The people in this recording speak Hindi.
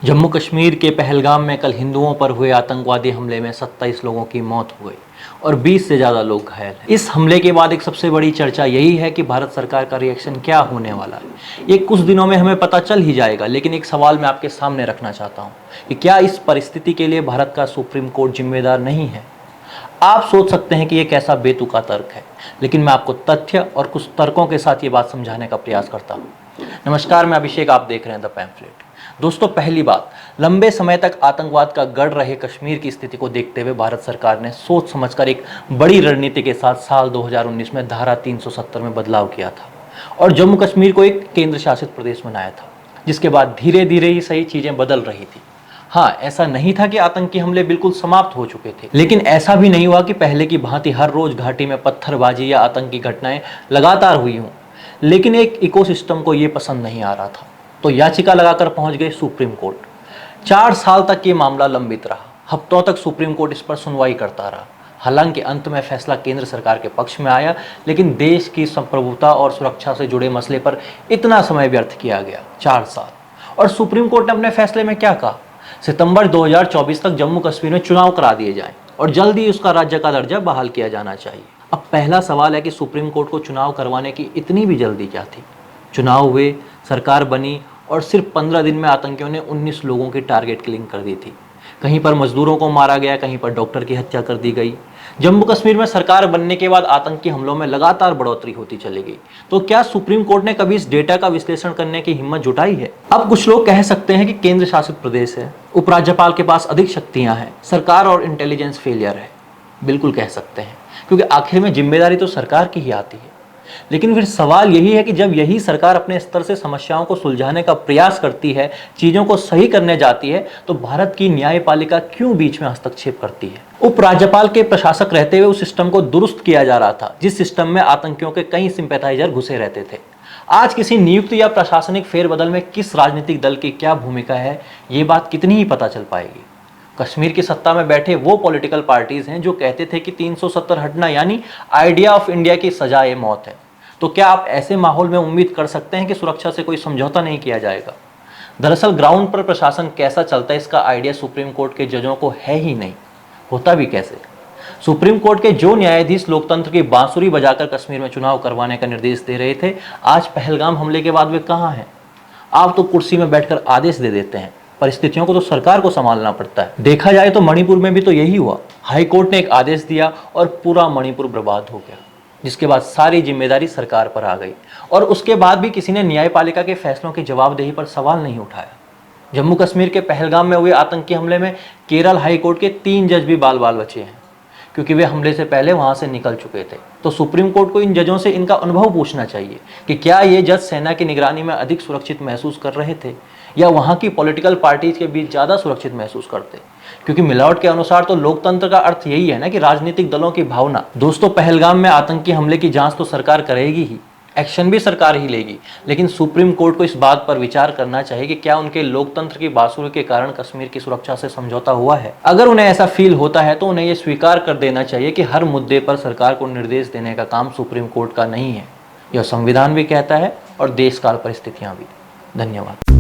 जम्मू कश्मीर के पहलगाम में कल हिंदुओं पर हुए आतंकवादी हमले में 27 लोगों की मौत हो गई और 20 से ज़्यादा लोग घायल हैं। इस हमले के बाद एक सबसे बड़ी चर्चा यही है कि भारत सरकार का रिएक्शन क्या होने वाला है। ये कुछ दिनों में हमें पता चल ही जाएगा, लेकिन एक सवाल मैं आपके सामने रखना चाहता हूँ कि क्या इस परिस्थिति के लिए भारत का सुप्रीम कोर्ट जिम्मेदार नहीं है। आप सोच सकते हैं कि ये कैसा बेतुका तर्क है, लेकिन मैं आपको तथ्य और कुछ तर्कों के साथ ये बात समझाने का प्रयास करता हूँ। नमस्कार, मैं अभिषेक, आप देख रहे हैं द पैम्फलेट। दोस्तों, पहली बात, लंबे समय तक आतंकवाद का गढ़ रहे कश्मीर की स्थिति को देखते हुए भारत सरकार ने सोच समझकर एक बड़ी रणनीति के साथ साल 2019 में धारा 370 में बदलाव किया था और जम्मू कश्मीर को एक केंद्र शासित प्रदेश बनाया था, जिसके बाद धीरे धीरे ही सही चीजें बदल रही थी। हाँ, ऐसा नहीं था कि आतंकी हमले बिल्कुल समाप्त हो चुके थे, लेकिन ऐसा भी नहीं हुआ कि पहले की भांति हर रोज घाटी में पत्थरबाजी या आतंकी घटनाएं लगातार हुई हों। लेकिन एक इकोसिस्टम को ये पसंद नहीं आ रहा था, तो याचिका लगाकर पहुंच गए सुप्रीम कोर्ट। 4 साल तक ये मामला लंबित रहा। हफ्तों तक सुप्रीम कोर्ट इस पर सुनवाई करता रहा। हालांकि अंत में फैसला केंद्र सरकार के पक्ष में आया, लेकिन देश की संप्रभुता और सुरक्षा से जुड़े मसले पर इतना समय व्यर्थ किया गया, 4 साल। और सुप्रीम कोर्ट ने अपने फैसले में क्या कहा? सितंबर 2024 तक जम्मू कश्मीर में चुनाव करा दिए जाएं और जल्द ही उसका राज्य का दर्जा बहाल किया जाना चाहिए। अब पहला सवाल है कि सुप्रीम कोर्ट को चुनाव करवाने की इतनी भी जल्दी क्या थी? चुनाव हुए, सरकार बनी और सिर्फ 15 दिन में आतंकियों ने 19 लोगों की टारगेट किलिंग कर दी थी। कहीं पर मजदूरों को मारा गया, कहीं पर डॉक्टर की हत्या कर दी गई। जम्मू कश्मीर में सरकार बनने के बाद आतंकी हमलों में लगातार बढ़ोतरी होती चली गई। तो क्या सुप्रीम कोर्ट ने कभी इस डेटा का विश्लेषण करने की हिम्मत जुटाई है? अब कुछ लोग कह सकते हैं कि केंद्र शासित प्रदेश है, उपराज्यपाल के पास अधिक शक्तियां हैं, सरकार और इंटेलिजेंस फेलियर है। बिल्कुल कह सकते हैं, क्योंकि आखिर में जिम्मेदारी तो सरकार की ही आती है। लेकिन फिर सवाल यही है कि जब यही सरकार अपने स्तर से समस्याओं को सुलझाने का प्रयास करती है, चीजों को सही करने जाती है, तो भारत की न्यायपालिका क्यों बीच में हस्तक्षेप करती है? उपराज्यपाल के प्रशासक रहते हुए उस सिस्टम को दुरुस्त किया जा रहा था, जिस सिस्टम में आतंकियों के कई सिंपैथाइजर घुसे रहते थे। आज किसी नियुक्ति या प्रशासनिक फेरबदल में किस राजनीतिक दल की क्या भूमिका है, ये बात कितनी ही पता चल पाएगी। कश्मीर की सत्ता में बैठे वो पॉलिटिकल पार्टीज हैं जो कहते थे कि 370 हटना यानी आइडिया ऑफ इंडिया की सजाए मौत है। तो क्या आप ऐसे माहौल में उम्मीद कर सकते हैं कि सुरक्षा से कोई समझौता नहीं किया जाएगा? दरअसल ग्राउंड पर प्रशासन कैसा चलता है, इसका आइडिया सुप्रीम कोर्ट के जजों को है ही नहीं। होता भी कैसे? सुप्रीम कोर्ट के जो न्यायाधीश लोकतंत्र की बांसुरी बजाकर कश्मीर में चुनाव करवाने का निर्देश दे रहे थे, आज पहलगाम हमले के बाद वे कहाँ हैं? आप तो कुर्सी में बैठकर आदेश दे देते हैं, परिस्थितियों को तो सरकार को संभालना पड़ता है। देखा जाए तो मणिपुर में भी तो यही हुआ। हाई कोर्ट ने एक आदेश दिया और पूरा मणिपुर बर्बाद हो गया, जिसके बाद सारी जिम्मेदारी सरकार पर आ गई और उसके बाद भी किसी ने न्यायपालिका के फैसलों की जवाबदेही पर सवाल नहीं उठाया। जम्मू कश्मीर के पहलगाम में हुए आतंकी हमले में केरल हाई कोर्ट के 3 जज भी बाल बाल बचे हैं, क्योंकि वे हमले से पहले वहां से निकल चुके थे। तो सुप्रीम कोर्ट को इन जजों से इनका अनुभव पूछना चाहिए कि क्या ये जज सेना की निगरानी में अधिक सुरक्षित महसूस कर रहे थे या वहां की पॉलिटिकल पार्टीज के बीच ज्यादा सुरक्षित महसूस करते? क्योंकि मिलावट के अनुसार तो लोकतंत्र का अर्थ यही है ना कि राजनीतिक दलों की भावना। दोस्तों, पहलगाम में आतंकी हमले की जांच तो सरकार करेगी ही, एक्शन भी सरकार ही लेगी, लेकिन सुप्रीम कोर्ट को इस बात पर विचार करना चाहिए कि क्या उनके लोकतंत्र की बांसुरी के कारण कश्मीर की सुरक्षा से समझौता हुआ है। अगर उन्हें ऐसा फील होता है तो उन्हें यह स्वीकार कर देना चाहिए कि हर मुद्दे पर सरकार को निर्देश देने का काम सुप्रीम कोर्ट का नहीं है। यह संविधान भी कहता है और देश काल परिस्थितियां भी। धन्यवाद।